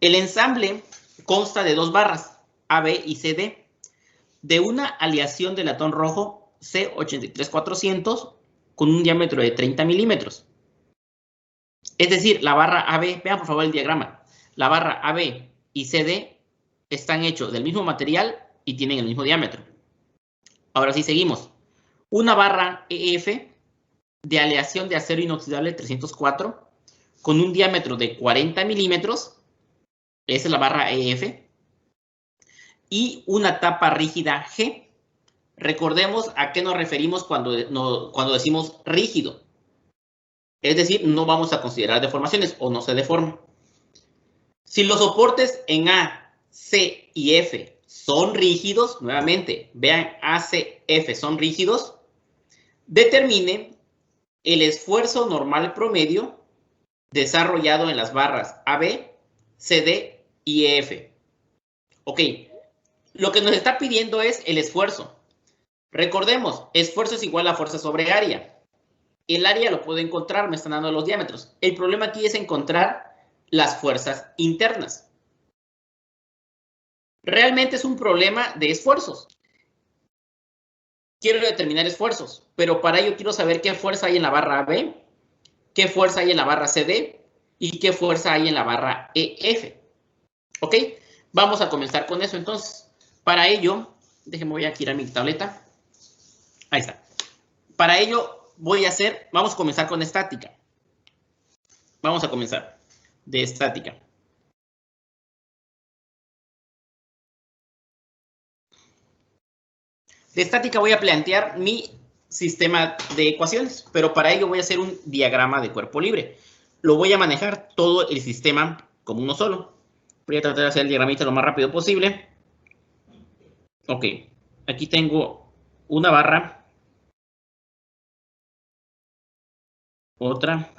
El ensamble consta de dos barras, AB y CD, de una aleación de latón rojo C83400 con un diámetro de 30 milímetros. Es decir, la barra AB, vean por favor el diagrama, la barra AB y CD están hechos del mismo material y tienen el mismo diámetro. Ahora sí seguimos. Una barra EF de aleación de acero inoxidable 304 con un diámetro de 40 milímetros, esa es la barra EF, y una tapa rígida G. Recordemos a qué nos referimos cuando decimos rígido. Es decir, no vamos a considerar deformaciones o no se deforma. Si los soportes en A, C y F son rígidos, nuevamente, vean A, C, F son rígidos, determine el esfuerzo normal promedio desarrollado en las barras AB, CD y EF. Ok, lo que nos está pidiendo es el esfuerzo. Recordemos, esfuerzo es igual a fuerza sobre área. El área lo puedo encontrar, me están dando los diámetros. El problema aquí es encontrar las fuerzas internas. Realmente es un problema de esfuerzos. Quiero determinar esfuerzos, pero para ello quiero saber qué fuerza hay en la barra AB, qué fuerza hay en la barra CD y qué fuerza hay en la barra EF. ¿Ok? Vamos a comenzar con eso entonces. Para ello, déjenme voy a girar mi tableta. Ahí está. Para ello vamos a comenzar con estática. Vamos a comenzar de estática. De estática voy a plantear mi sistema de ecuaciones, pero para ello voy a hacer un diagrama de cuerpo libre. Lo voy a manejar todo el sistema como uno solo. Voy a tratar de hacer el diagramita lo más rápido posible. Ok, aquí tengo una barra, otra,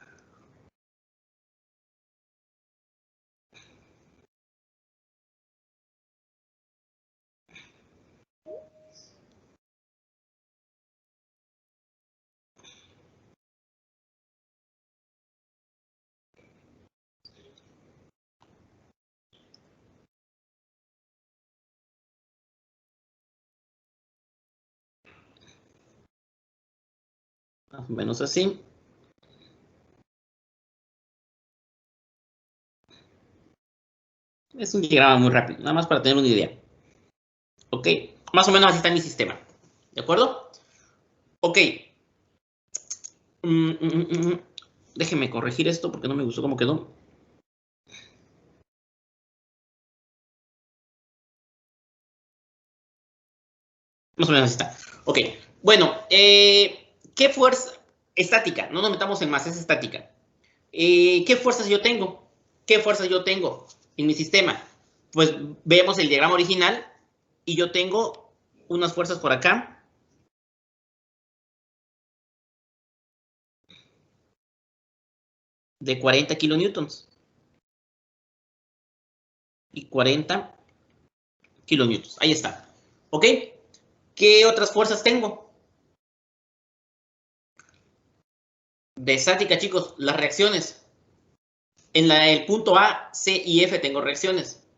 más o menos así. Es un diagrama muy rápido, nada más para tener una idea. Ok, más o menos así está mi sistema. ¿De acuerdo? Ok. Déjenme corregir esto porque no me gustó cómo quedó. Más o menos así está. Ok, bueno, ¿qué fuerza? Estática, no nos metamos en más, es estática. ¿Qué fuerzas yo tengo? ¿Qué fuerzas yo tengo en mi sistema? Pues vemos el diagrama original y yo tengo unas fuerzas por acá. De 40 kilonewtons. Y 40 kilonewtons. Ahí está. ¿Ok? ¿Qué otras fuerzas tengo? De estática, chicos, las reacciones. En el punto A, C y F tengo reacciones.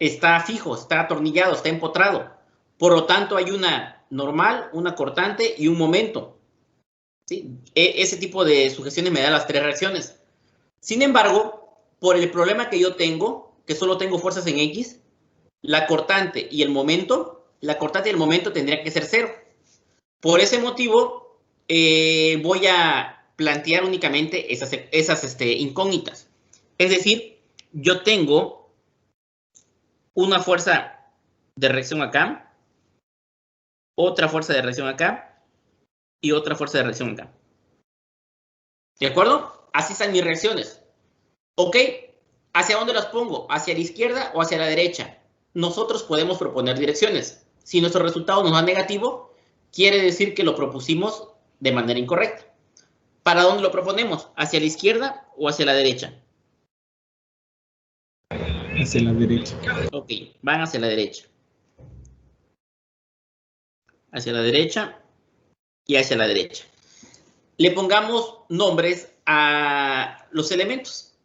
Está fijo, está atornillado, está empotrado. Por lo tanto, hay una normal, una cortante y un momento. ¿Sí? Ese tipo de sujeciones me da las tres reacciones. Sin embargo, por el problema que yo tengo, que solo tengo fuerzas en X, la cortante y el momento tendrían que ser cero. Por ese motivo, voy a plantear únicamente esas incógnitas. Es decir, yo tengo una fuerza de reacción acá, otra fuerza de reacción acá y otra fuerza de reacción acá. ¿De acuerdo? Así están mis reacciones. ¿Ok? ¿Hacia dónde las pongo? ¿Hacia la izquierda o hacia la derecha? Nosotros podemos proponer direcciones. Si nuestro resultado nos da negativo, quiere decir que lo propusimos de manera incorrecta. ¿Para dónde lo proponemos? ¿Hacia la izquierda o hacia la derecha? Hacia la derecha. Ok, van hacia la derecha. Hacia la derecha y hacia la derecha. Le pongamos nombres a los elementos.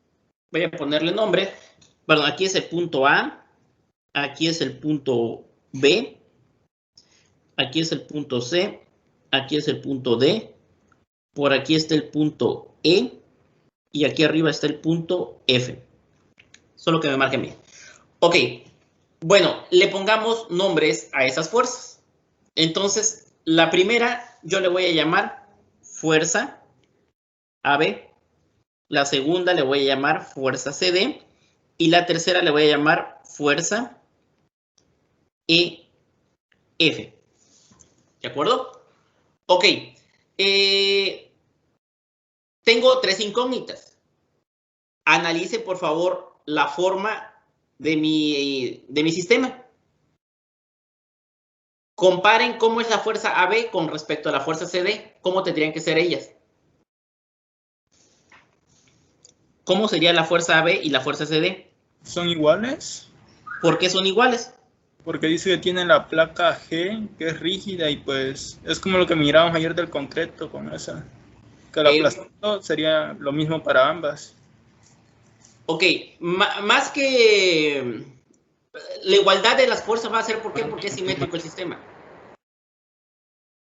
Voy a ponerle nombre. perdón, aquí es el punto A, aquí es el punto B, aquí es el punto C, aquí es el punto D, por aquí está el punto E y aquí arriba está el punto F. Solo que me marquen bien. Ok, bueno, le pongamos nombres a esas fuerzas. Entonces, la primera yo le voy a llamar fuerza AB, la segunda le voy a llamar fuerza CD y la tercera le voy a llamar fuerza EF. ¿De acuerdo? Ok, tengo tres incógnitas. Analice, por favor, la forma de mi sistema. Comparen cómo es la fuerza AB con respecto a la fuerza CD. ¿Cómo tendrían que ser ellas? ¿Cómo sería la fuerza AB y la fuerza CD? ¿Son iguales? ¿Por qué son iguales? Porque dice que tiene la placa G, que es rígida, y pues es como lo que miramos ayer del concreto con esa. Que el aplastado sería lo mismo para ambas. Ok, más que la igualdad de las fuerzas va a ser, ¿por qué? Porque es simétrico el sistema.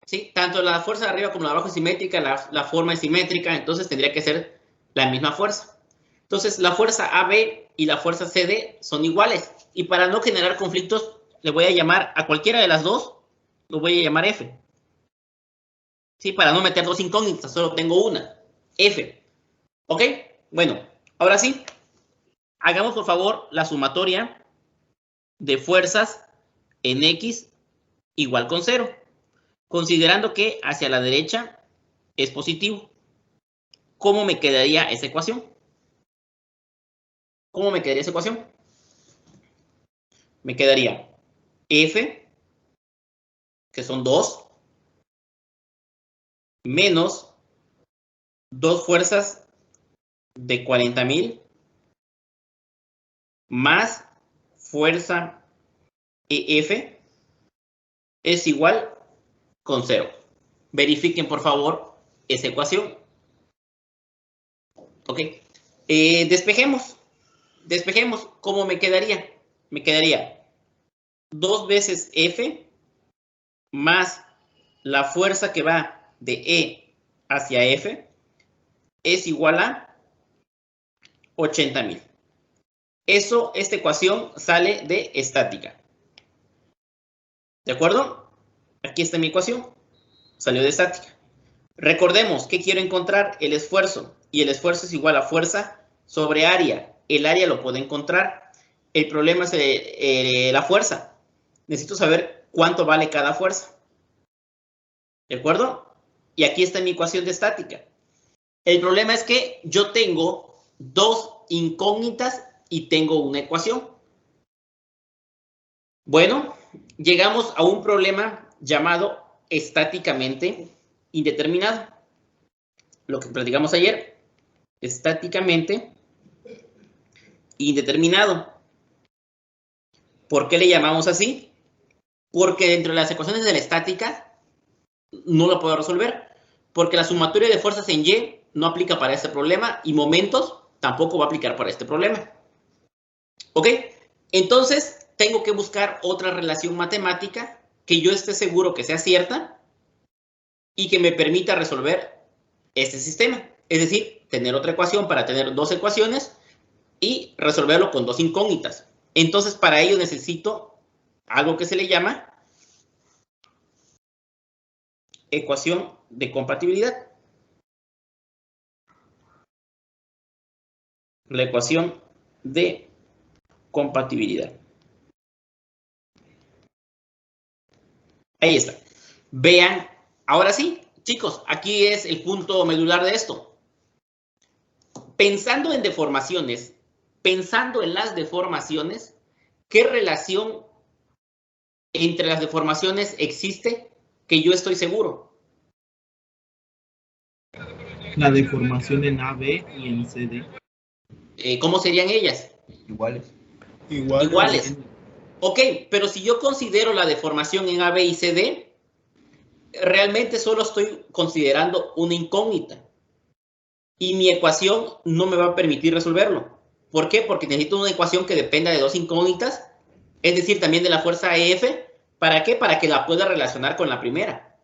¿Sí? Tanto la fuerza de arriba como la de abajo es simétrica, la forma es simétrica, entonces tendría que ser la misma fuerza. Entonces, la fuerza AB y la fuerza CD son iguales. Y para no generar conflictos, le voy a llamar a cualquiera de las dos, lo voy a llamar F. ¿Sí? Para no meter dos incógnitas, solo tengo una. F. ¿Ok? Bueno, ahora sí, hagamos por favor la sumatoria de fuerzas en X igual con 0, considerando que hacia la derecha es positivo. ¿Cómo me quedaría esa ecuación? ¿Cómo me quedaría esa ecuación? Me quedaría F, que son 2, menos 2 fuerzas de 40.000 más fuerza EF es igual con 0. Verifiquen, por favor, esa ecuación. Ok. Despejemos. Despejemos. ¿Cómo me quedaría? Me quedaría 2 veces F más la fuerza que va de E hacia F es igual a 80.000. Esta ecuación sale de estática. ¿De acuerdo? Aquí está mi ecuación. Salió de estática. Recordemos que quiero encontrar el esfuerzo. Y el esfuerzo es igual a fuerza sobre área. El área lo puedo encontrar. El problema es la fuerza. Necesito saber cuánto vale cada fuerza. ¿De acuerdo? Y aquí está mi ecuación de estática. El problema es que yo tengo dos incógnitas y tengo una ecuación. Bueno, llegamos a un problema llamado estáticamente indeterminado. Lo que platicamos ayer, estáticamente indeterminado. ¿Por qué le llamamos así? Porque dentro de las ecuaciones de la estática no lo puedo resolver. Porque la sumatoria de fuerzas en Y no aplica para este problema y momentos tampoco va a aplicar para este problema. ¿Ok? Entonces, tengo que buscar otra relación matemática que yo esté seguro que sea cierta y que me permita resolver este sistema. Es decir, tener otra ecuación para tener dos ecuaciones y resolverlo con dos incógnitas. Entonces, para ello necesito algo que se le llama ecuación de compatibilidad. La ecuación de compatibilidad. Ahí está. Vean, ahora sí, chicos, aquí es el punto medular de esto. Pensando en deformaciones, pensando en las deformaciones, ¿qué relación entre las deformaciones existe que yo estoy seguro? La deformación en AB y en CD. ¿Cómo serían ellas? Iguales. Iguales. Ok, pero si yo considero la deformación en AB y CD, realmente solo estoy considerando una incógnita. Y mi ecuación no me va a permitir resolverlo. ¿Por qué? Porque necesito una ecuación que dependa de dos incógnitas, es decir, también de la fuerza EF. ¿Para qué? Para que la pueda relacionar con la primera.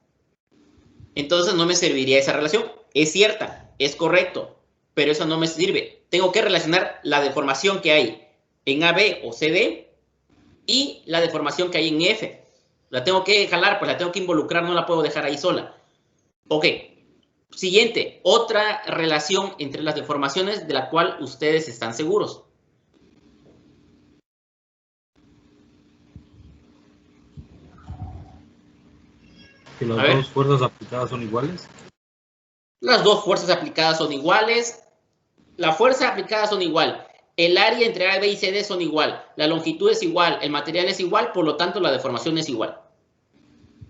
Entonces no me serviría esa relación. Es cierta, es correcto, pero eso no me sirve. Tengo que relacionar la deformación que hay en AB o CD y la deformación que hay en F. La tengo que jalar, pues la tengo que involucrar, no la puedo dejar ahí sola. Ok. Siguiente, otra relación entre las deformaciones de la cual ustedes están seguros. Que las dos fuerzas aplicadas son iguales. Las dos fuerzas aplicadas son iguales. La fuerza aplicada son igual. El área entre A, B y CD son igual. La longitud es igual. El material es igual. Por lo tanto, la deformación es igual.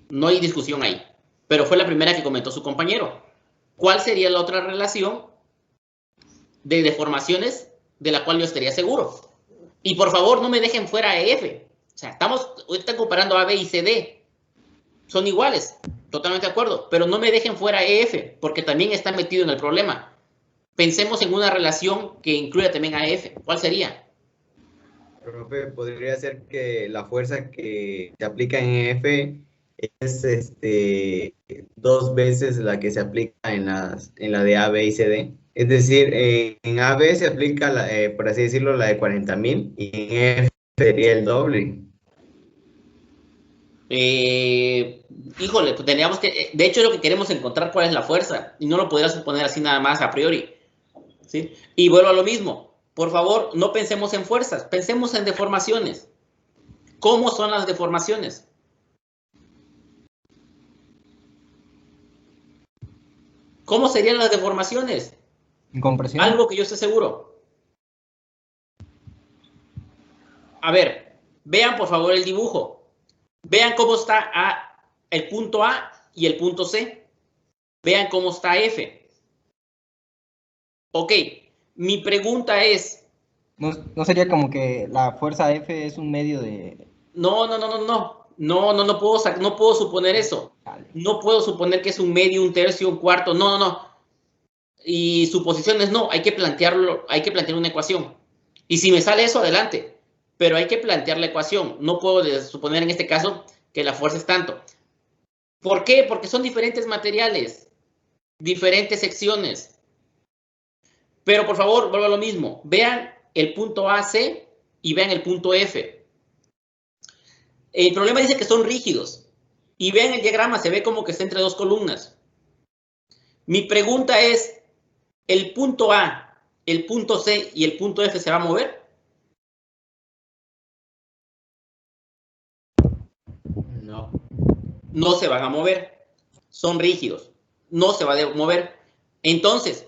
No hay discusión ahí. Pero fue la primera que comentó su compañero. ¿Cuál sería la otra relación de deformaciones de la cual yo estaría seguro? Y por favor, no me dejen fuera EF. O sea, estamos comparando A, B y CD. Son iguales. Totalmente de acuerdo. Pero no me dejen fuera EF, porque también está metido en el problema. Pensemos en una relación que incluya también a F. ¿Cuál sería? Profe, podría ser que la fuerza que se aplica en F es 2 veces la que se aplica en la de A, B y CD. Es decir, en AB se aplica, por así decirlo, la de 40.000 y en F sería el doble. Híjole, pues tendríamos que... De hecho, lo que queremos es encontrar cuál es la fuerza. Y no lo podrías suponer así nada más a priori. ¿Sí? Y vuelvo a lo mismo. Por favor, no pensemos en fuerzas. Pensemos en deformaciones. ¿Cómo son las deformaciones? ¿Cómo serían las deformaciones? Compresión. Algo que yo esté seguro. A ver, vean por favor el dibujo. Vean cómo está el punto A y el punto C. Vean cómo está F. Ok, mi pregunta es... ¿No sería como que la fuerza F es un medio de...? No puedo suponer eso. No puedo suponer que es un medio, un tercio, un cuarto. No. Y suposiciones no, hay que plantearlo, hay que plantear una ecuación. Y si me sale eso, adelante. Pero hay que plantear la ecuación. No puedo suponer en este caso que la fuerza es tanto. ¿Por qué? Porque son diferentes materiales, diferentes secciones. Pero por favor, vuelvo a lo mismo. Vean el punto AC y vean el punto F. El problema dice que son rígidos. Y vean el diagrama, se ve como que está entre dos columnas. Mi pregunta es, ¿el punto A, el punto C y el punto F se va a mover? No. No se van a mover. Son rígidos. No se va a mover. Entonces,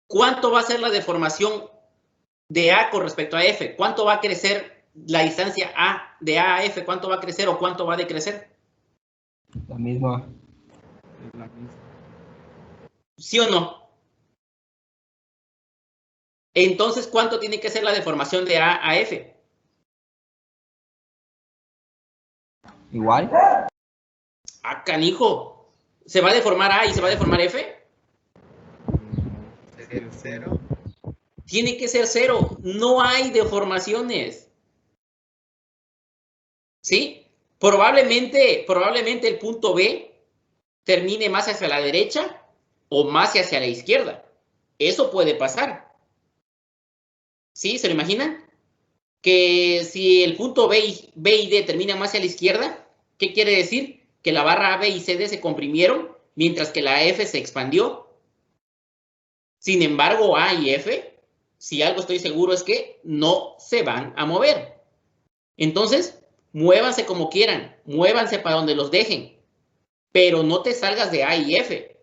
¿cuánto va a ser la deformación de A con respecto a F? ¿Cuánto va a crecer la distancia A de A a F? ¿Cuánto va a crecer o cuánto va a decrecer? La misma. ¿Sí o no? Entonces, ¿cuánto tiene que ser la deformación de A a F? ¿Igual? Ah, canijo. ¿Se va a deformar A y se va a deformar F? ¿Sería el 0? Tiene que ser 0. No hay deformaciones. ¿Sí? Probablemente el punto B termine más hacia la derecha o más hacia la izquierda. Eso puede pasar. ¿Sí? ¿Se lo imaginan? Que si el punto B y D terminan más hacia la izquierda, ¿qué quiere decir? Que la barra A, B y CD se comprimieron, mientras que la F se expandió. Sin embargo, A y F, si algo estoy seguro es que no se van a mover. Entonces, muévanse como quieran, muévanse para donde los dejen, pero no te salgas de A y F.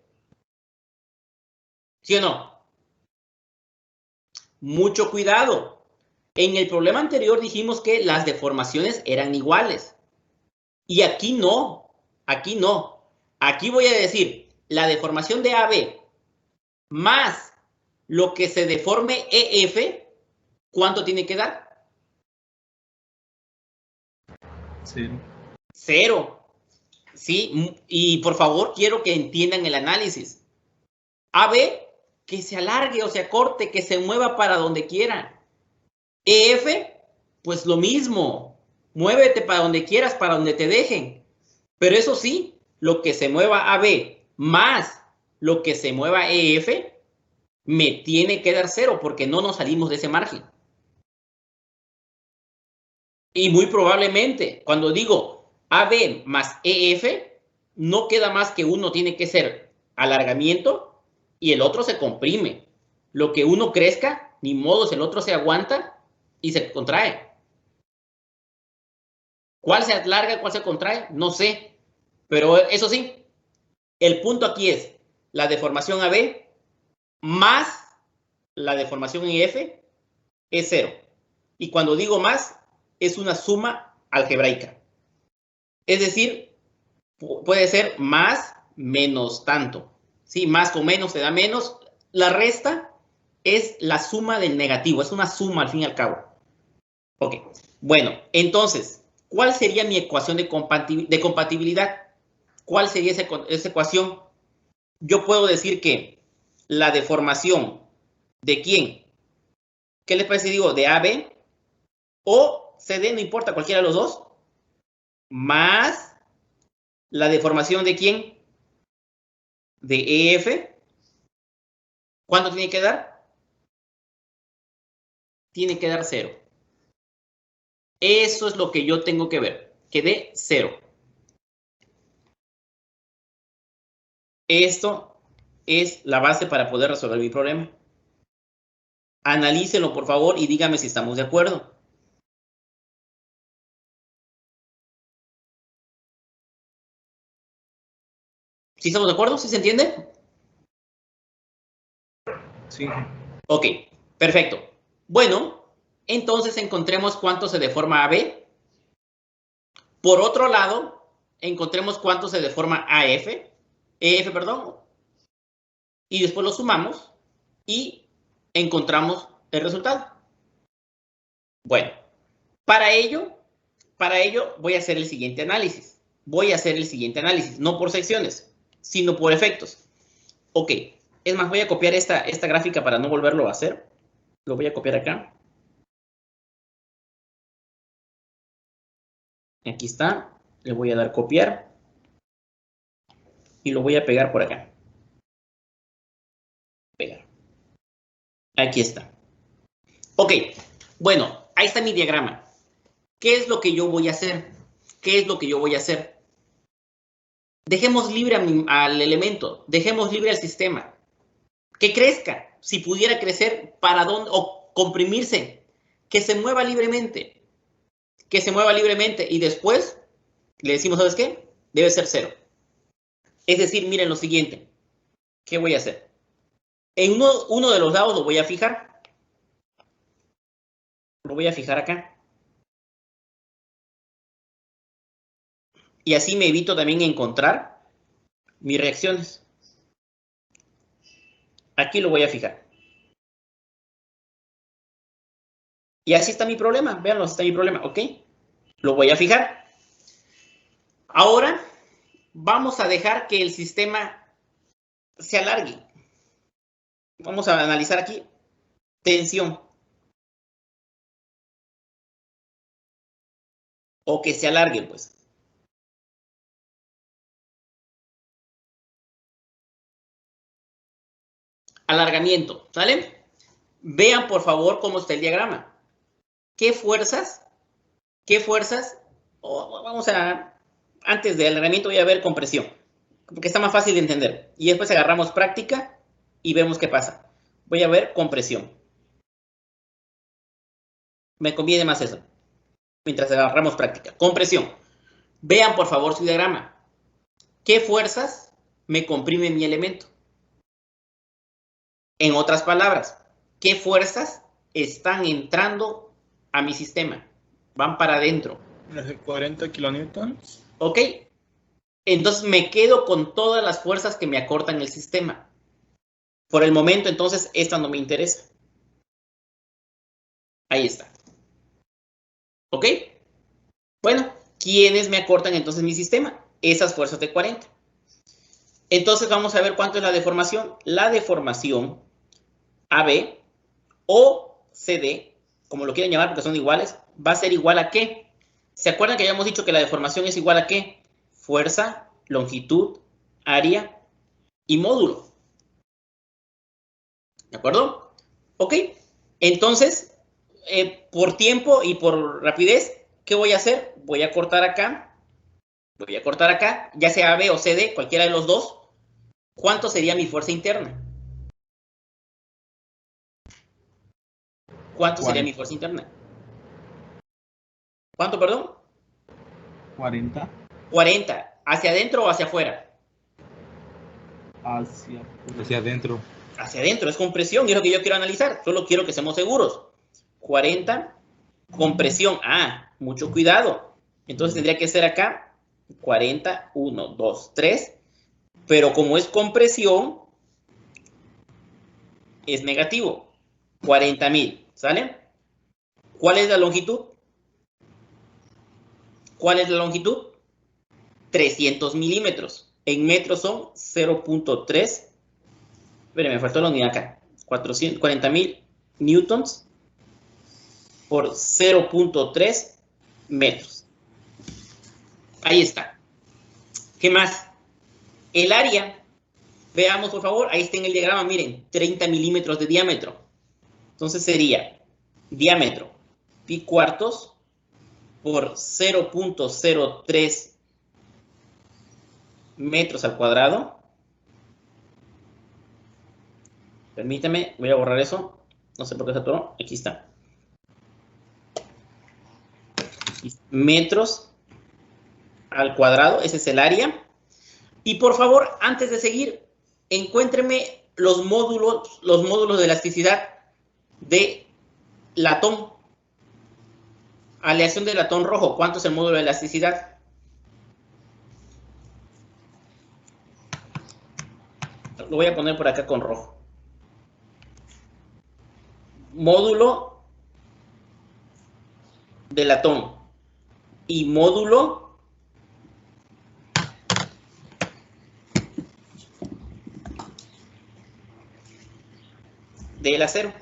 ¿Sí o no? Mucho cuidado. En el problema anterior dijimos que las deformaciones eran iguales. Y aquí no, aquí no. Aquí voy a decir, la deformación de AB más lo que se deforme EF, ¿cuánto tiene que dar? 0. 0. ¿Sí? Y por favor, quiero que entiendan el análisis. AB, que se alargue o se acorte, que se mueva para donde quiera. EF, pues lo mismo. Muévete para donde quieras, para donde te dejen. Pero eso sí, lo que se mueva AB más lo que se mueva EF, me tiene que dar 0 porque no nos salimos de ese margen. Y muy probablemente, cuando digo AB más EF, no queda más que uno tiene que ser alargamiento y el otro se comprime. Lo que uno crezca, ni modo, el otro se aguanta y se contrae. ¿Cuál se alarga, cuál se contrae? No sé. Pero eso sí, el punto aquí es la deformación AB más la deformación en F es 0. Y cuando digo más, es una suma algebraica. Es decir, puede ser más menos tanto. ¿Sí? Más con menos te da menos. La resta es la suma del negativo. Es una suma al fin y al cabo. Ok. Bueno, entonces, ¿cuál sería mi ecuación de compatibilidad? ¿Cuál sería esa ecuación? Yo puedo decir que la deformación ¿de quién? ¿Qué les parece? Digo, de AB o CD, no importa, cualquiera de los dos, más la deformación ¿de quién? De EF. ¿Cuánto tiene que dar? Tiene que dar 0. Eso es lo que yo tengo que ver, que dé 0. Esto es la base para poder resolver mi problema. Analícenlo, por favor, y díganme si estamos de acuerdo. ¿Sí estamos de acuerdo? ¿Sí se entiende? Sí. Ok, perfecto. Bueno, entonces encontremos cuánto se deforma AB. Por otro lado, encontremos cuánto se deforma EF, perdón. Y después lo sumamos y encontramos el resultado. Bueno, para ello voy a hacer el siguiente análisis. No por secciones, sino por efectos. Ok, es más, voy a copiar esta gráfica para no volverlo a hacer. Lo voy a copiar acá. Aquí está. Le voy a dar copiar. Y lo voy a pegar por acá. Pegar. Aquí está. Ok, bueno, ahí está mi diagrama. ¿Qué es lo que yo voy a hacer? Dejemos libre al elemento, dejemos libre al sistema. Que crezca, si pudiera crecer, ¿para dónde? O comprimirse, que se mueva libremente. Y después le decimos, ¿sabes qué? Debe ser 0. Es decir, miren lo siguiente. ¿Qué voy a hacer? En uno de los lados lo voy a fijar. Lo voy a fijar acá. Y así me evito también encontrar mis reacciones. Aquí lo voy a fijar. Y así está mi problema. Veanlo, así está mi problema. ¿Ok? Lo voy a fijar. Ahora vamos a dejar que el sistema se alargue. Vamos a analizar aquí. Tensión. O que se alargue, pues. Alargamiento, ¿sale? Vean, por favor, cómo está el diagrama. ¿Qué fuerzas? Vamos a... Antes del alargamiento voy a ver compresión, porque está más fácil de entender. Y después agarramos práctica y vemos qué pasa. Voy a ver compresión. Me conviene más eso. Mientras agarramos práctica. Compresión. Vean, por favor, su diagrama. ¿Qué fuerzas me comprimen mi elemento? En otras palabras, ¿qué fuerzas están entrando a mi sistema? Van para adentro. Las de 40 kilonewtons. Ok. Entonces me quedo con todas las fuerzas que me acortan el sistema. Por el momento, entonces, esta no me interesa. Ahí está. ¿Ok? Bueno, ¿quiénes me acortan entonces mi sistema? Esas fuerzas de 40. Entonces vamos a ver cuánto es la deformación. La deformación AB o CD como lo quieren llamar porque son iguales, va a ser igual a ¿qué? ¿Se acuerdan que habíamos dicho que la deformación es igual a qué? Fuerza, longitud, área y módulo. ¿De acuerdo? Ok. Entonces, por tiempo y por rapidez, ¿qué voy a hacer? Voy a cortar acá. Voy a cortar acá, ya sea AB o CD, cualquiera de los dos. ¿Cuánto sería mi fuerza interna? ¿Cuánto sería mi fuerza interna? ¿Cuánto, perdón? 40 40. ¿Hacia adentro o hacia afuera? hacia adentro. Hacia adentro, es compresión, y es lo que yo quiero analizar. Solo quiero que seamos seguros. 40, compresión. Ah, mucho cuidado. Entonces tendría que ser acá 40, 1, 2, 3. Pero como es compresión, es negativo. 40.000, ¿sale? ¿Cuál es la longitud? ¿Cuál es la longitud? 300 milímetros. En metros son 0.3. Espere, me faltó la unidad acá. 40.000 newtons por 0.3 metros. Ahí está. ¿Qué más? El área, veamos por favor, ahí está en el diagrama, miren, 30 milímetros de diámetro. Entonces sería diámetro pi cuartos por 0.03 metros al cuadrado. Permítame, voy a borrar eso. No sé por qué se atoró. Aquí está. Metros al cuadrado, ese es el área. Y por favor, antes de seguir, encuéntreme los módulos de elasticidad de latón. Aleación de latón rojo. ¿Cuánto es el módulo de elasticidad? Lo voy a poner por acá con rojo. Módulo de latón y módulo del acero.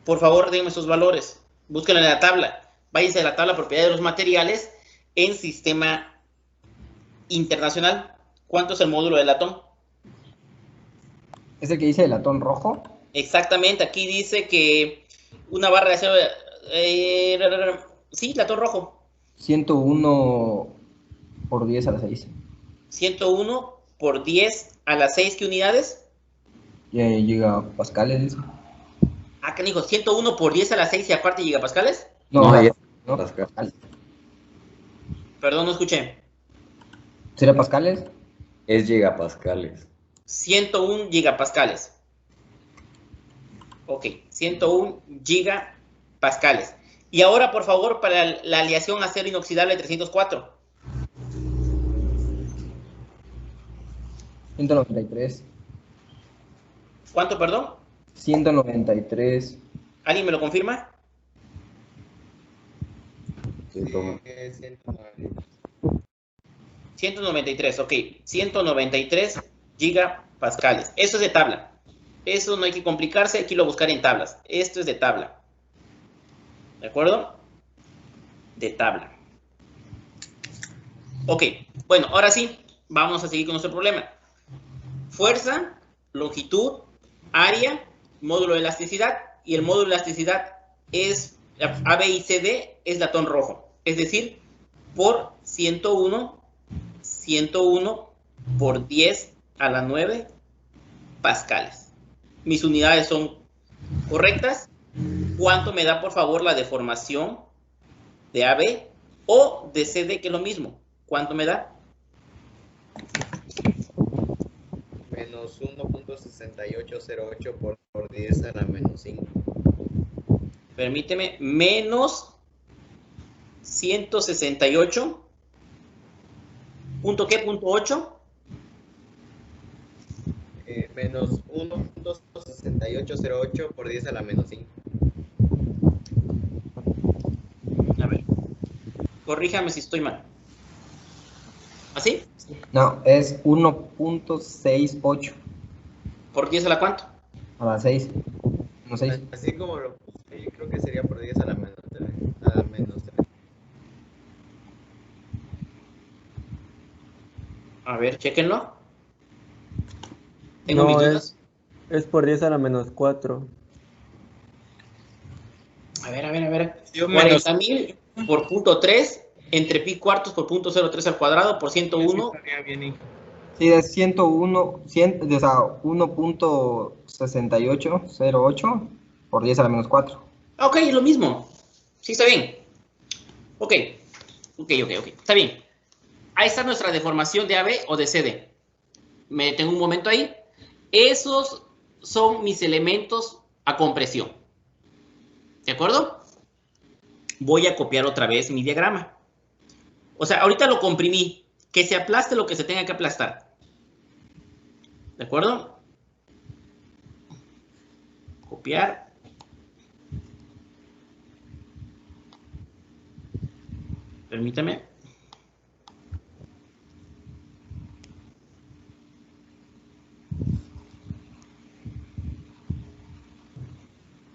Por favor, denme esos valores. Búsquenlo en la tabla. Váyanse a la tabla propiedad de los materiales en sistema internacional. ¿Cuánto es el módulo de latón? ¿Es el que dice el latón rojo? Exactamente, aquí dice que una barra de acero, sí, latón rojo. 101 por 10 a la 6. 101 por 10 a la 6, ¿qué unidades? Gigapascales. Ah, canijo, 101 por 10 a la 6 y aparte gigapascales. No, ya. no, Pascal. Perdón, no escuché. ¿Será pascales? Es gigapascales. 101 gigapascales. Ok, 101 gigapascales. Y ahora, por favor, para la aleación acero inoxidable 304. 193. ¿Cuánto, perdón? 193. ¿Alguien me lo confirma? 193, ok. 193 gigapascales. Eso es de tabla. Eso no hay que complicarse, aquí lo buscar en tablas. Esto es de tabla. ¿De acuerdo? De tabla. Ok, bueno, ahora sí, vamos a seguir con nuestro problema. Fuerza, longitud, área, módulo de elasticidad, y el módulo de elasticidad es AB y CD es latón rojo, es decir, por 101 por 10 a la 9 pascales. Mis unidades son correctas. ¿Cuánto me da, por favor, la deformación de AB o de CD, que es lo mismo? ¿Cuánto me da? Menos 1.6808 por 10 a la menos 5. Permíteme, menos 168. ¿Punto qué? ¿Punto 8? Menos 1.6808 por 10 a la menos 5. A ver, corríjame si estoy mal. ¿Así? No, es 1.68 ¿Por 10 a la cuánto? a la 6. No 6. Así como lo puse. que sería por 10 a la menos 3. A la menos 3. A ver, chéquenlo. Tengo No, mis dudas. es por 10 a la menos 4. A ver. Dio menos 40.000 por punto 3 entre pi cuartos por punto 0.3 al cuadrado por 101. Estaría bien, hijo. Sí, es 101, 100, o sea, 1.6808 por 10 a la menos 4. Ok, es lo mismo. Sí, está bien. Ok. Está bien. Ahí está nuestra deformación de AB o de CD. Me detengo un momento ahí. Esos son mis elementos a compresión. ¿De acuerdo? Voy a copiar otra vez mi diagrama. O sea, ahorita lo comprimí. Que se aplaste lo que se tenga que aplastar. ¿De acuerdo? Copiar. Permítame.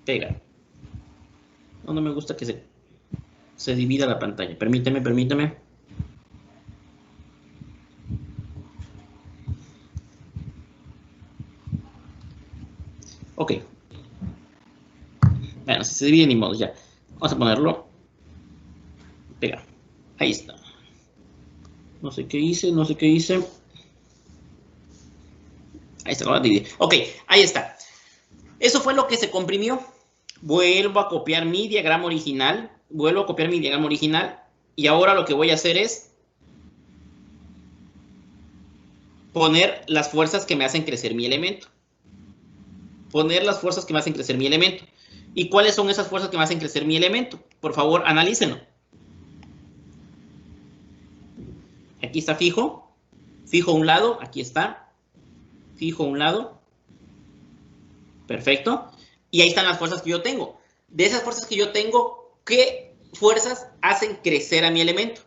Pega. No me gusta que se divida la pantalla. Permíteme. Ok. Bueno, si se divide ni modo, ya. Vamos a ponerlo. Pega. Ahí está. No sé qué hice. Ahí está, lo voy a dividir. Ok, ahí está. Eso fue lo que se comprimió. Vuelvo a copiar mi diagrama original. Y ahora lo que voy a hacer es poner las fuerzas que me hacen crecer mi elemento. ¿Y cuáles son esas fuerzas que me hacen crecer mi elemento? Por favor, analícenlo. Aquí está fijo. Fijo a un lado. Aquí está. Fijo a un lado. Perfecto. Y ahí están las fuerzas que yo tengo. De esas fuerzas que yo tengo, ¿qué fuerzas hacen crecer a mi elemento?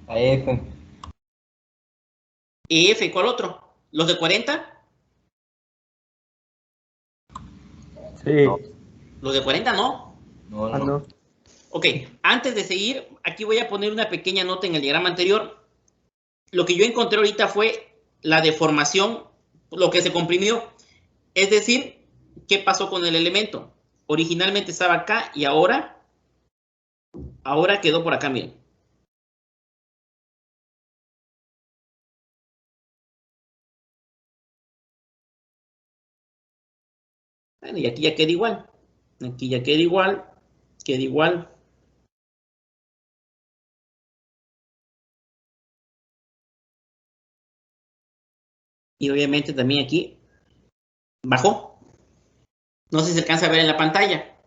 La F. EF, ¿cuál otro? ¿Los de 40? Sí. No. Los de 40 no. No, Ah, no. no. Ok, antes de seguir, aquí voy a poner una pequeña nota en el diagrama anterior. Lo que yo encontré ahorita fue la deformación, lo que se comprimió. Es decir, ¿qué pasó con el elemento? Originalmente estaba acá y ahora quedó por acá, miren. Bueno, y aquí ya queda igual. Aquí ya queda igual. Queda igual. Y obviamente también aquí bajó. No sé si se alcanza a ver en la pantalla.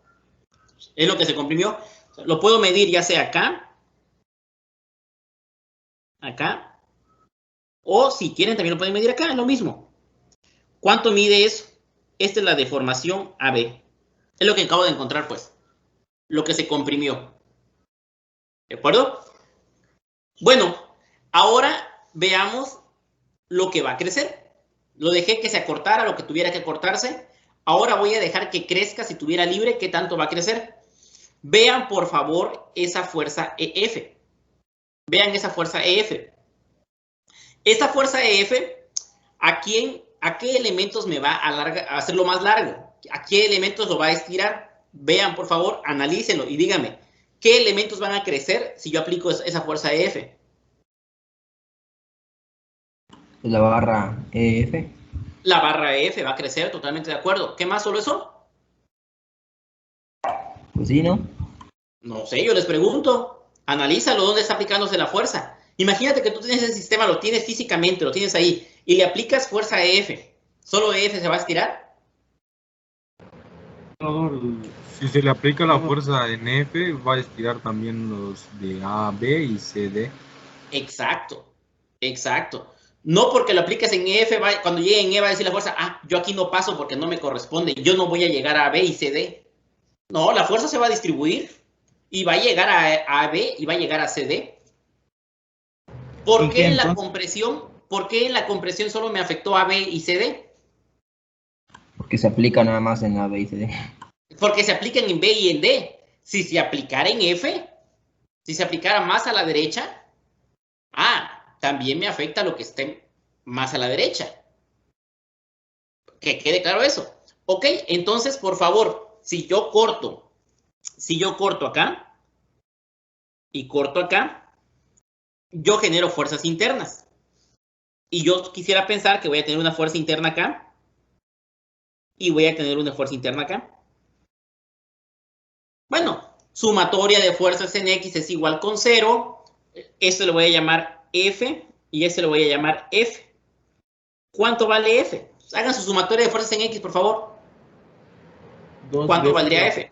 Es lo que se comprimió. Lo puedo medir ya sea acá, acá, o si quieren también lo pueden medir acá, es lo mismo. ¿Cuánto mide eso? Esta es la deformación AB. Es lo que acabo de encontrar, pues. Lo que se comprimió. ¿De acuerdo? Bueno, ahora veamos lo que va a crecer. Lo dejé que se acortara lo que tuviera que acortarse. Ahora voy a dejar que crezca si tuviera libre, qué tanto va a crecer. Vean, por favor, esa fuerza EF. Vean esa fuerza EF. Esta fuerza EF, ¿a qué elementos me va a hacerlo más largo? ¿A qué elementos lo va a estirar? Vean, por favor, analícenlo y díganme, ¿qué elementos van a crecer si yo aplico esa fuerza EF? La barra EF. La barra EF va a crecer, totalmente de acuerdo. ¿Qué más? ¿Solo eso? Pues sí, ¿no? No sé, yo les pregunto. Analízalo, ¿dónde está aplicándose la fuerza? Imagínate que tú tienes ese sistema, lo tienes físicamente, lo tienes ahí, y le aplicas fuerza EF. ¿Solo EF se va a estirar? Si se le aplica la fuerza en F, va a estirar también los de A, B y C, D. Exacto, exacto. No porque lo apliques en EF, cuando llegue en E va a decir la fuerza, yo aquí no paso porque no me corresponde, yo no voy a llegar a B y C, D. No, la fuerza se va a distribuir y va a llegar a B y va a llegar a CD. ¿Por qué en la compresión solo me afectó a B y CD? Porque se aplica nada más en la B y C D. Porque se aplican en B y en D. Si se aplicara en F, si se aplicara más a la derecha, también me afecta lo que esté más a la derecha. Que quede claro eso. Ok, entonces, por favor, si yo corto acá y corto acá, yo genero fuerzas internas. Y yo quisiera pensar que voy a tener una fuerza interna acá y voy a tener una fuerza interna acá. Bueno, sumatoria de fuerzas en X es igual con 0. Esto lo voy a llamar F y este lo voy a llamar F. ¿Cuánto vale F? Hagan su sumatoria de fuerzas en X, por favor. ¿Cuánto valdría F?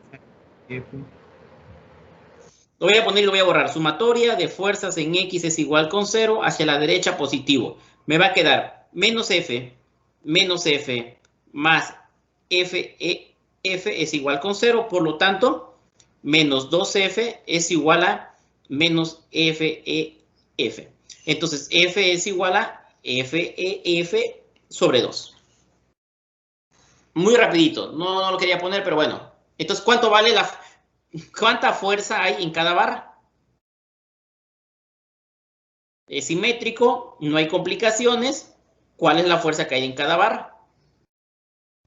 Lo voy a poner y lo voy a borrar. Sumatoria de fuerzas en X es igual con 0, hacia la derecha positivo. Me va a quedar menos F más F es igual con 0, por lo tanto, menos 2F es igual a menos FEF. Entonces, F es igual a FEF sobre 2. Muy rapidito, no lo quería poner, pero bueno. Entonces, ¿cuánta fuerza hay en cada barra? Es simétrico, no hay complicaciones. ¿Cuál es la fuerza que hay en cada barra?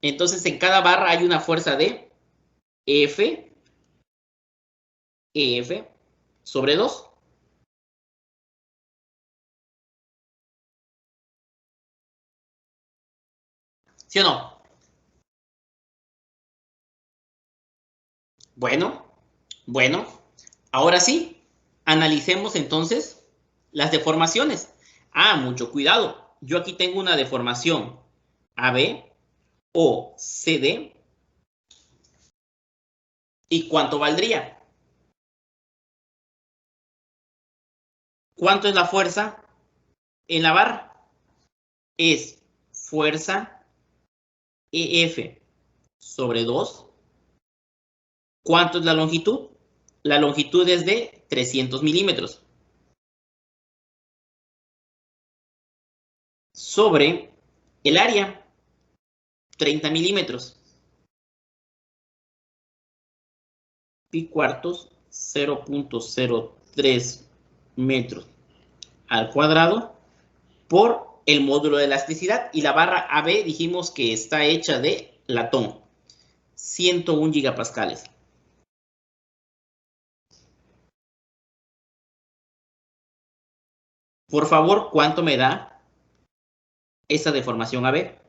Entonces, en cada barra hay una fuerza de F sobre 2. ¿Sí o no? Bueno. Ahora sí, analicemos entonces las deformaciones. Mucho cuidado. Yo aquí tengo una deformación AB o CD. ¿Y cuánto valdría? ¿Cuánto es la fuerza en la barra? Es fuerza EF sobre 2. ¿Cuánto es la longitud? La longitud es de 300 milímetros. Sobre el área, 30 milímetros. Pi cuartos, 0.03 metros al cuadrado por el módulo de elasticidad. Y la barra AB dijimos que está hecha de latón. 101 gigapascales. Por favor, ¿cuánto me da esa deformación AB?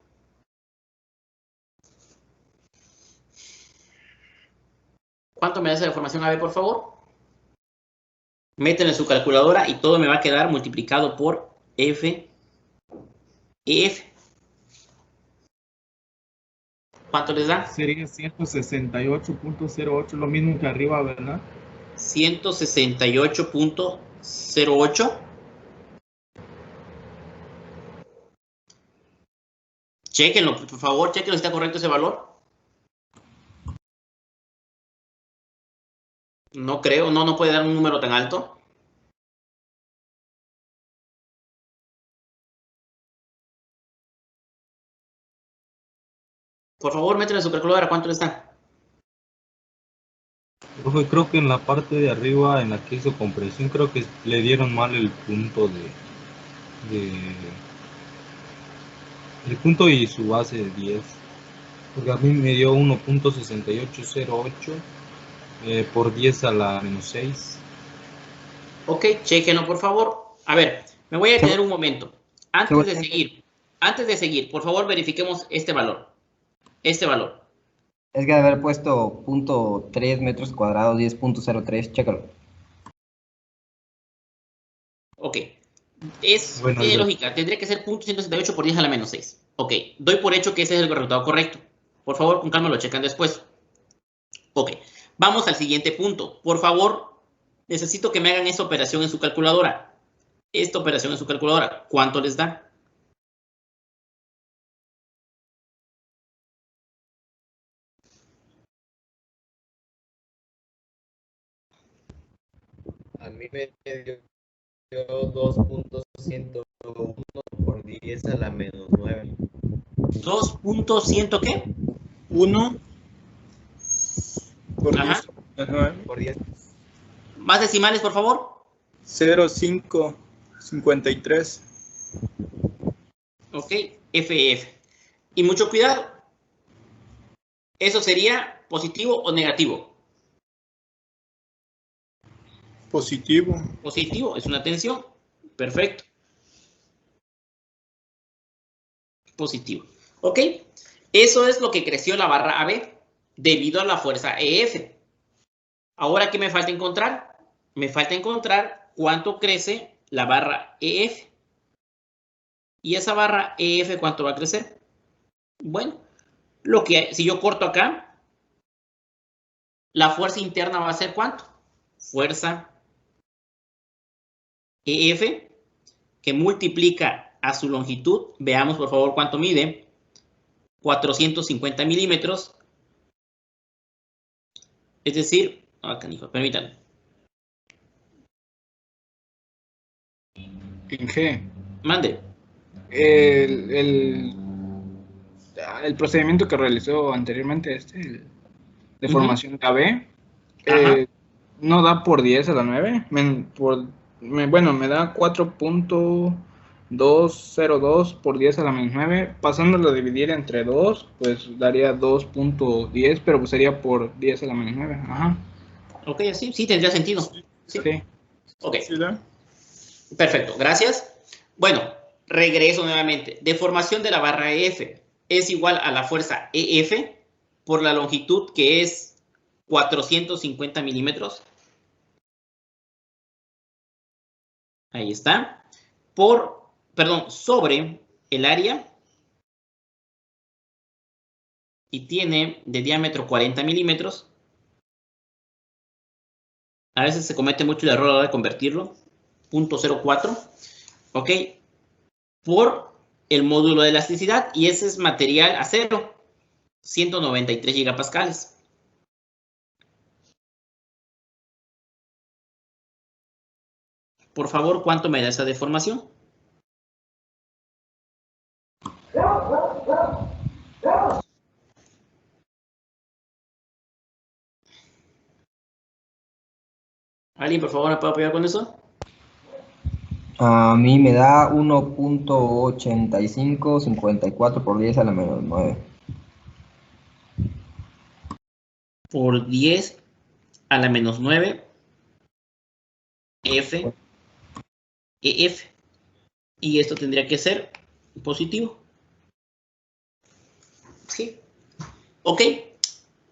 ¿Cuánto me da esa deformación AB, por favor? Métanle en su calculadora y todo me va a quedar multiplicado por F EF. ¿Cuánto les da? Sería 168.08, lo mismo que arriba, ¿verdad? 168.08. Chequenlo, por favor, chequenlo si está correcto ese valor. No creo, no puede dar un número tan alto. Por favor, métele en su calculadora, ¿cuánto le está? Profe, creo que en la parte de arriba, en la que hizo compresión, creo que le dieron mal el punto el punto y su base de 10. Porque a mí me dio 1.6808 por 10 a la menos 6. Ok, chequenlo, por favor. A ver, me voy a detener un momento. Antes de seguir, por favor, verifiquemos este valor. Este valor. Es que haber puesto 0.3 metros cuadrados, 10.03, chécalo. Ok. Tiene lógica, tendría que ser 0.168 por 10 a la menos 6. Ok, doy por hecho que ese es el resultado correcto. Por favor, con calma lo checan después. Ok, vamos al siguiente punto. Por favor, necesito que me hagan esta operación en su calculadora. Esta operación en su calculadora, ¿cuánto les da? A mí me dio 2.101 por 10 a la menos 9. 2.100 ¿qué? 1. por Ajá. 10 a la 9. Por 10. Más decimales, por favor. 0,553. Ok, FF. Y mucho cuidado. ¿Eso sería positivo o negativo? Positivo. Positivo, es una tensión. Perfecto. Positivo. Ok, eso es lo que creció la barra AB debido a la fuerza EF. Ahora, ¿qué me falta encontrar? Me falta encontrar cuánto crece la barra EF. ¿Y esa barra EF cuánto va a crecer? Bueno, si yo corto acá, la fuerza interna va a ser ¿cuánto? Fuerza EF, que multiplica a su longitud. Veamos, por favor, cuánto mide. 450 milímetros. Es decir, canijo, permítanme. En G. Mande. El procedimiento que realizó anteriormente, de formación de AB, no da por 10 a la 9. Bueno, me da 4.202 por 10 a la menos 9. Pasándolo a dividir entre 2, pues daría 2.10, pero pues sería por 10 a la menos 9. Ajá. Ok, sí tendría sentido. Sí. Ok. ¿Sí, no? Perfecto, gracias. Bueno, regreso nuevamente. Deformación de la barra EF es igual a la fuerza EF por la longitud, que es 450 milímetros. Ahí está. Sobre el área. Y tiene de diámetro 40 milímetros. A veces se comete mucho el error a la hora de convertirlo. 0.04. Ok. Por el módulo de elasticidad. Y ese es material acero. 193 gigapascales. Por favor, ¿cuánto me da esa deformación? ¿Alguien, por favor, me puede apoyar con eso? A mí me da 1.8554 por 10 a la menos 9. Por 10 a la menos 9. F. EF. Y esto tendría que ser positivo. Sí. Ok.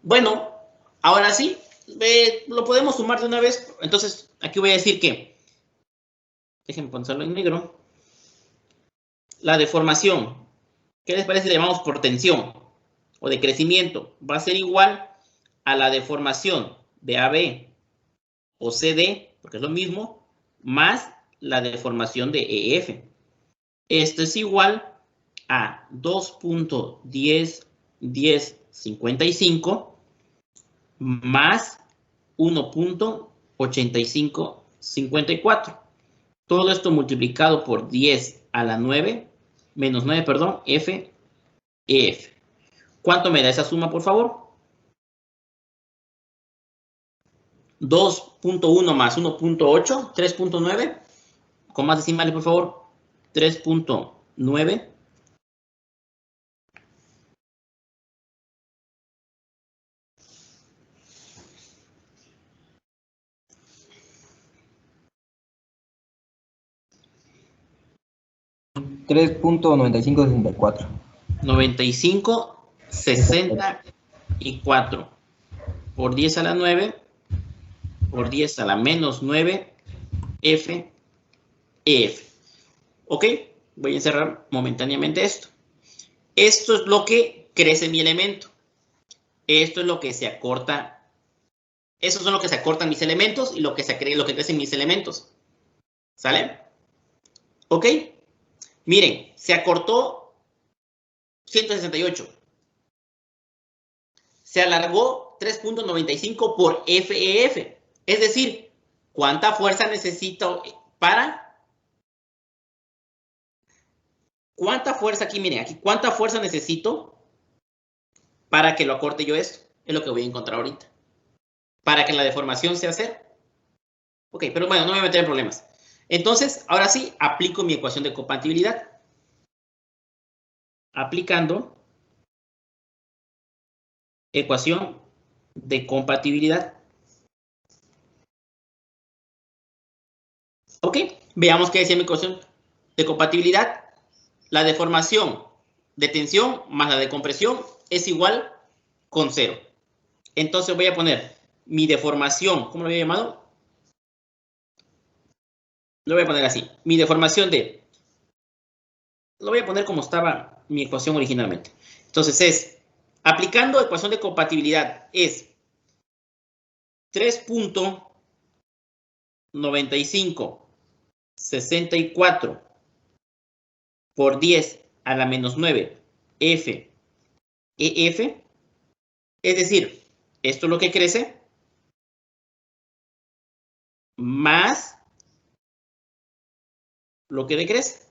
Bueno, ahora sí. Lo podemos sumar de una vez. Entonces, aquí voy a decir que, déjenme ponerlo en negro. La deformación, ¿qué les parece si le llamamos por tensión o de crecimiento? Va a ser igual a la deformación de AB o CD, porque es lo mismo, más la deformación de EF. Esto es igual a 2.1055 más 1.8554. Todo esto multiplicado por 10 a la 9, menos 9, perdón, F, EF. ¿Cuánto me da esa suma, por favor? 2.1 más 1.8, 3.9. Con más decimales, por favor. 3.9. $3.9564. 95.64 por 10 a la 9 por 10 a la menos 9 F, EF. Ok, voy a encerrar momentáneamente esto. Esto es lo que crece mi elemento. Esto es lo que se acorta. Esos son lo que se acortan mis elementos y lo que crecen mis elementos. ¿Sale? Ok. Miren, se acortó 168. Se alargó 3.95 por FEF. Es decir, ¿cuánta fuerza necesito para? ¿Cuánta fuerza aquí? Miren, aquí, ¿cuánta fuerza necesito para que lo acorte yo esto? Es lo que voy a encontrar ahorita. para que la deformación sea 0. Ok, pero bueno, no me voy a meter en problemas. Entonces, ahora sí, aplico mi ecuación de compatibilidad. Aplicando ecuación de compatibilidad. Ok, veamos qué decía mi ecuación de compatibilidad. La deformación de tensión más la de compresión es igual con 0. Entonces voy a poner mi deformación, ¿cómo lo había llamado? Lo voy a poner así. Mi deformación de... Lo voy a poner como estaba mi ecuación originalmente. Entonces es, aplicando ecuación de compatibilidad, es 3.9564 por 10 a la menos 9 F EF. Es decir, esto es lo que crece más lo que decrece.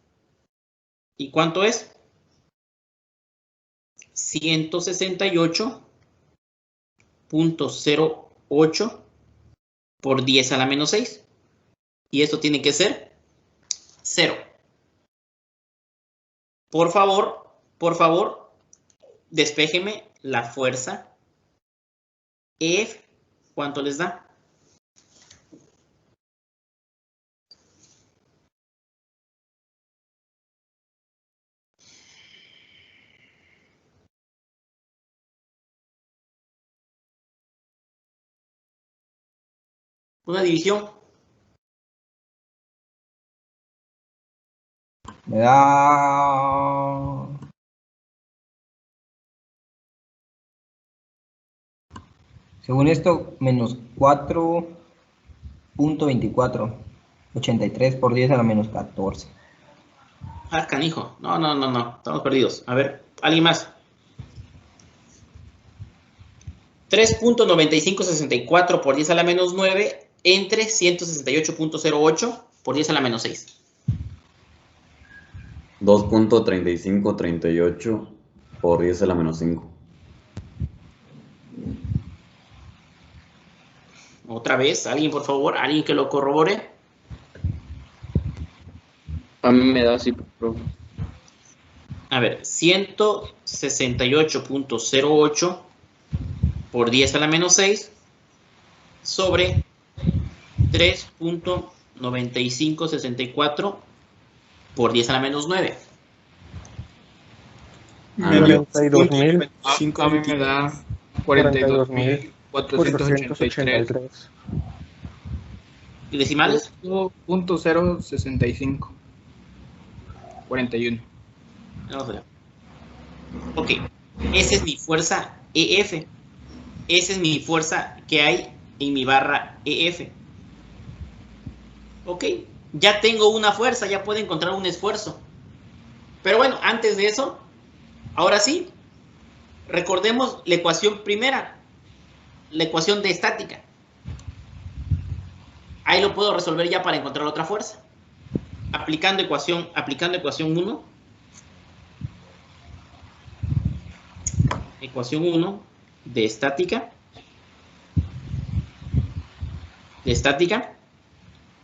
¿Y cuánto es? 168.08 por 10 a la menos 6. Y esto tiene que ser 0. Por favor, despéjeme la fuerza EF. ¿Cuánto les da? Una división. Me da... Según esto, menos 4.24. 83 por 10 a la menos 14. Ah, canijo. No. Estamos perdidos. A ver, ¿alguien más? 3.9564 por 10 a la menos 9 entre 168.08 por 10 a la menos 6. 2.3538 por 10 a la menos 5. Otra vez, alguien por favor, alguien que lo corrobore. A mí me da así, profe. A ver, 168.08 por 10 a la menos 6 sobre 3.9564 por 10 a la menos 9. A mí me da 42.483. ¿Y decimales? 0.065. 41. Vamos a ver. Ok, esa es mi fuerza EF. Esa es mi fuerza que hay en mi barra EF. Ok, ya tengo una fuerza, ya puedo encontrar un esfuerzo. Pero bueno, antes de eso, ahora sí, recordemos la ecuación primera, la ecuación de estática. Ahí lo puedo resolver ya para encontrar otra fuerza. Aplicando ecuación 1. Ecuación 1 de estática.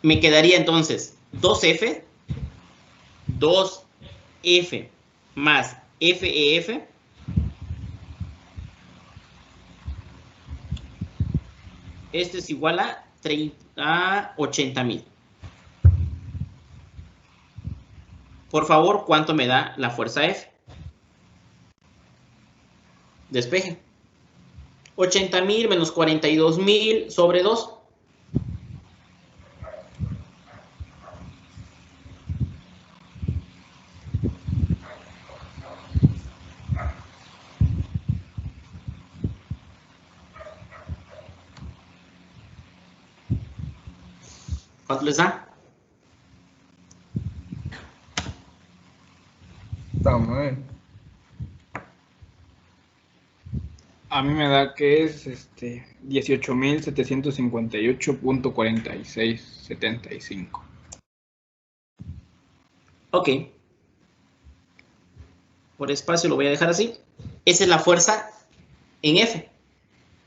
Me quedaría entonces 2F más FEF esto es igual a 80.000. Por favor, ¿cuánto me da la fuerza F? Despeje. 80.000 menos 42.000 sobre 2. ¿Cuánto les da? A mí me da que es 18.758.4675. Ok. Por espacio lo voy a dejar así. Esa es la fuerza en F.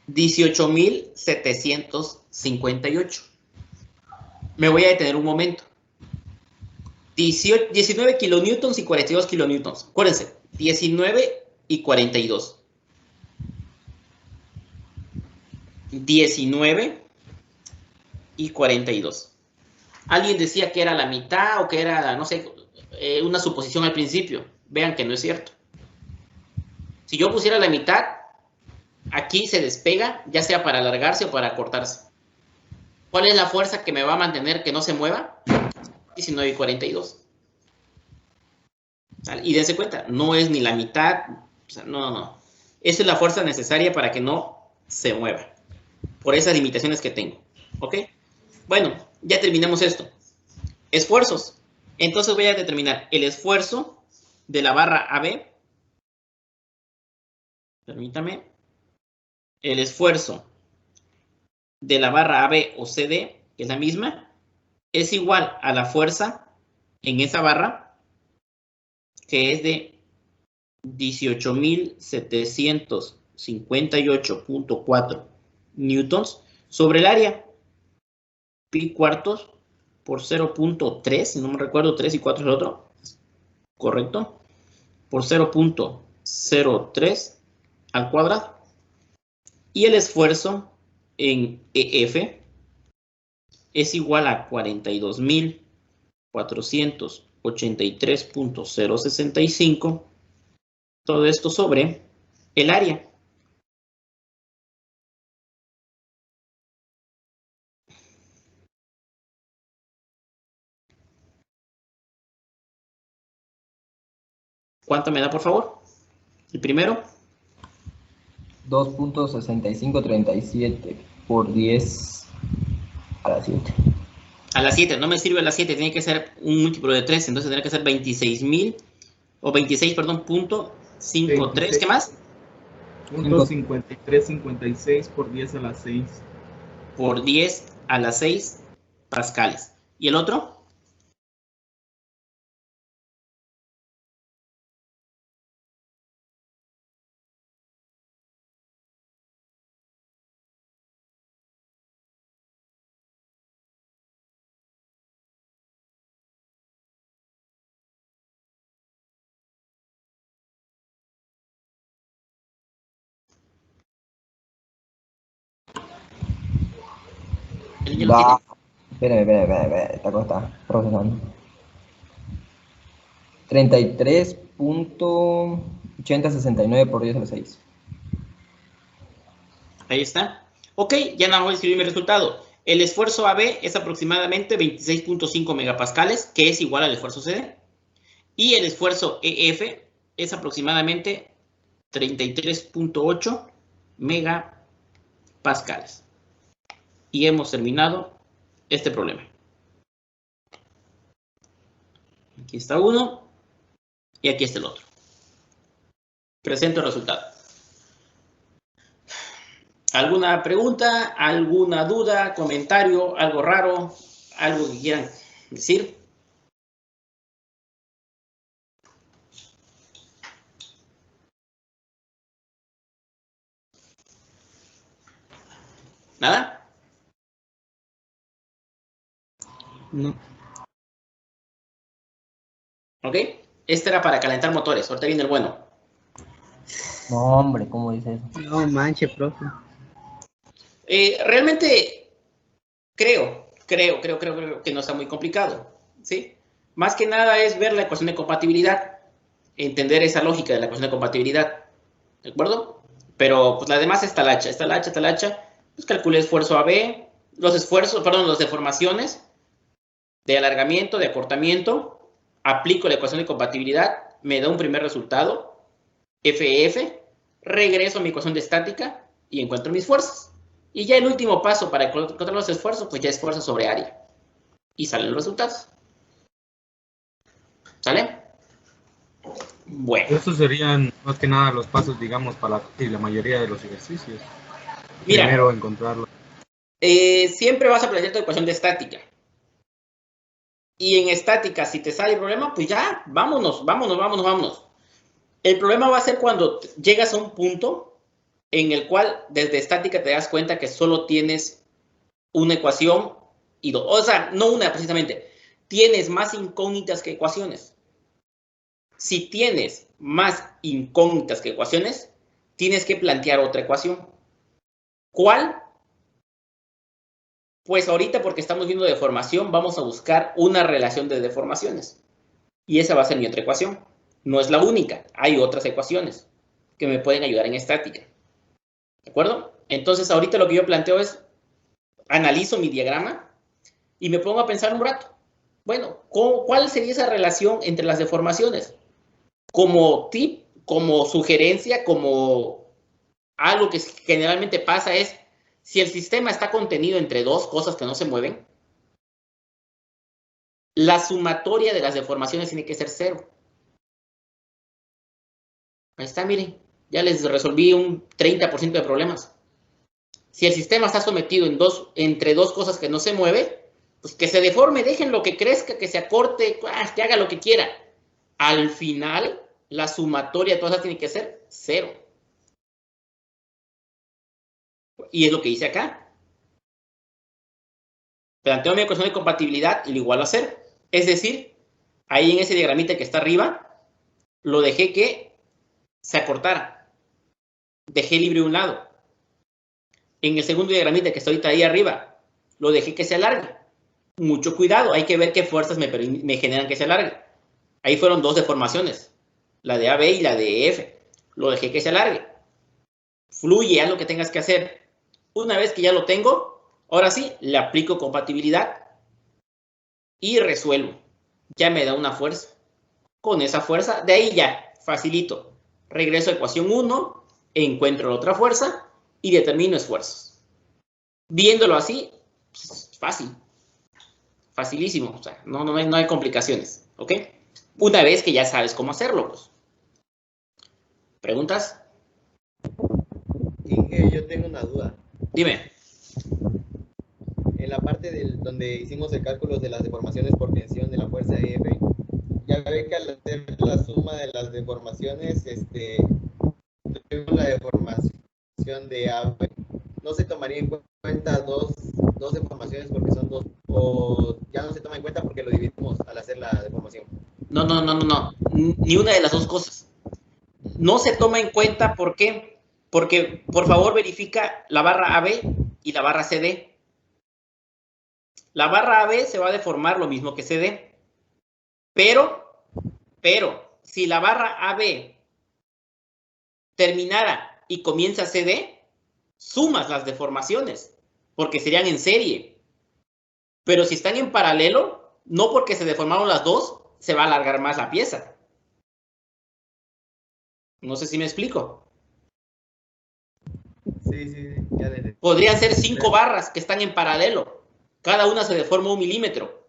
18.758. Me voy a detener un momento. 19 kilonewtons y 42 kilonewtons. Acuérdense, 19 y 42. 19 y 42. Alguien decía que era la mitad o que era, no sé, una suposición al principio. Vean que no es cierto. Si yo pusiera la mitad, aquí se despega, ya sea para alargarse o para acortarse. ¿Cuál es la fuerza que me va a mantener que no se mueva? 19 y 42. Y dense cuenta, no es ni la mitad, o sea, no. Esa es la fuerza necesaria para que no se mueva, por esas limitaciones que tengo. ¿Ok? Bueno, ya terminamos esto. Esfuerzos. Entonces voy a determinar el esfuerzo de la barra AB. Permítame. El esfuerzo de la barra AB o CD, que es la misma, es igual a la fuerza en esa barra, que es de 18.758.4 newtons sobre el área, pi cuartos por 0.3, si no me recuerdo, 3 y 4 es el otro, correcto, por 0.03 al cuadrado. Y el esfuerzo en EF es igual a 42.483.065, todo esto sobre el área. ¿Cuánto me da, por favor? El primero. 2.6537 por 10 a la 7. A la 7, no me sirve a la 7, tiene que ser un múltiplo de 3, entonces tendría que ser 26.000, o 26, perdón, punto 53, ¿qué más? Punto 5356 por 10 a la 6. Por 10 a la 6 pascales. ¿Y el otro? Va. Espera, esta cosa está procesando. 33.8069 por 10 a la 6. Ahí está. Ok, ya nada más voy a escribir mi resultado. El esfuerzo AB es aproximadamente 26.5 megapascales, que es igual al esfuerzo CD. Y el esfuerzo EF es aproximadamente 33.8 megapascales. Y hemos terminado este problema. Aquí está uno y aquí está el otro. Presento el resultado. ¿Alguna pregunta? ¿Alguna duda? ¿Comentario? ¿Algo raro? ¿Algo que quieran decir? ¿Nada? No. ¿Ok? Este era para calentar motores. Ahorita viene el bueno. No, hombre, ¿cómo dice eso? No manche, profe. Realmente creo que no está muy complicado, ¿sí? Más que nada es ver la ecuación de compatibilidad, entender esa lógica de la ecuación de compatibilidad, ¿de acuerdo? Pero pues la demás está la hacha, pues calculé esfuerzo AB, las deformaciones de alargamiento, de acortamiento, aplico la ecuación de compatibilidad, me da un primer resultado, FF, regreso a mi ecuación de estática y encuentro mis fuerzas. Y ya el último paso para encontrar los esfuerzos, pues ya es fuerza sobre área. Y salen los resultados. ¿Sale? Bueno. Estos serían más que nada los pasos, digamos, para la mayoría de los ejercicios. Mira, primero encontrarlo. Siempre vas a plantear tu ecuación de estática. Y en estática, si te sale el problema, pues ya, vámonos. El problema va a ser cuando llegas a un punto en el cual desde estática te das cuenta que solo tienes una ecuación y dos. O sea, no una precisamente. Tienes más incógnitas que ecuaciones. Si tienes más incógnitas que ecuaciones, tienes que plantear otra ecuación. ¿Cuál? Pues ahorita, porque estamos viendo deformación, vamos a buscar una relación de deformaciones. Y esa va a ser mi otra ecuación. No es la única. Hay otras ecuaciones que me pueden ayudar en estática. ¿De acuerdo? Entonces, ahorita lo que yo planteo es, analizo mi diagrama y me pongo a pensar un rato. Bueno, ¿cuál sería esa relación entre las deformaciones? Como tip, como sugerencia, como algo que generalmente pasa es, si el sistema está contenido entre dos cosas que no se mueven, la sumatoria de las deformaciones tiene que ser 0. Ahí está, miren, ya les resolví un 30% de problemas. Si el sistema está sometido entre dos cosas que no se mueven, pues que se deforme, déjenlo que crezca, que se acorte, que haga lo que quiera. Al final, la sumatoria de todas esas tiene que ser 0. Y es lo que hice acá. Planteo mi ecuación de compatibilidad y lo igualo a 0. Es decir, ahí en ese diagramita que está arriba, lo dejé que se acortara. Dejé libre un lado. En el segundo diagramita que está ahorita ahí arriba, lo dejé que se alargue. Mucho cuidado, hay que ver qué fuerzas me generan que se alargue. Ahí fueron dos deformaciones, la de AB y la de EF. Lo dejé que se alargue. Fluye, haz lo que tengas que hacer. Una vez que ya lo tengo, ahora sí, le aplico compatibilidad y resuelvo. Ya me da una fuerza. Con esa fuerza, de ahí ya, facilito. Regreso a ecuación 1, encuentro la otra fuerza y determino esfuerzos. Viéndolo así, pues, fácil. Facilísimo, o sea, no hay complicaciones, ¿ok? Una vez que ya sabes cómo hacerlo, pues. ¿Preguntas? Inge, yo tengo una duda. Dime. En la parte donde hicimos el cálculo de las deformaciones por tensión de la fuerza EF, ya ve que al hacer la suma de las deformaciones, tuvimos la deformación de AB. No se tomaría en cuenta dos deformaciones porque son dos, o ya no se toma en cuenta porque lo dividimos al hacer la deformación. No. Ni una de las dos cosas. No se toma en cuenta, ¿por qué? Porque, por favor, verifica la barra AB y la barra CD. La barra AB se va a deformar lo mismo que CD. Pero, si la barra AB terminara y comienza CD, sumas las deformaciones, porque serían en serie. Pero si están en paralelo, no porque se deformaron las dos, se va a alargar más la pieza. No sé si me explico. Sí, ya le entendí. Podrían ser 5 barras que están en paralelo. Cada una se deforma 1 milímetro.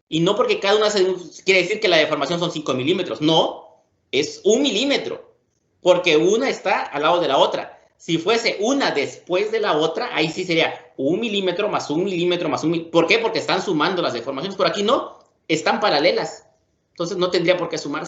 Y no porque cada una quiere decir que la deformación son 5 milímetros. No, es 1 milímetro. Porque una está al lado de la otra. Si fuese una después de la otra, ahí sí sería 1 milímetro más 1 milímetro más 1 milímetro. ¿Por qué? Porque están sumando las deformaciones. Por aquí no, están paralelas. Entonces no tendría por qué sumarse.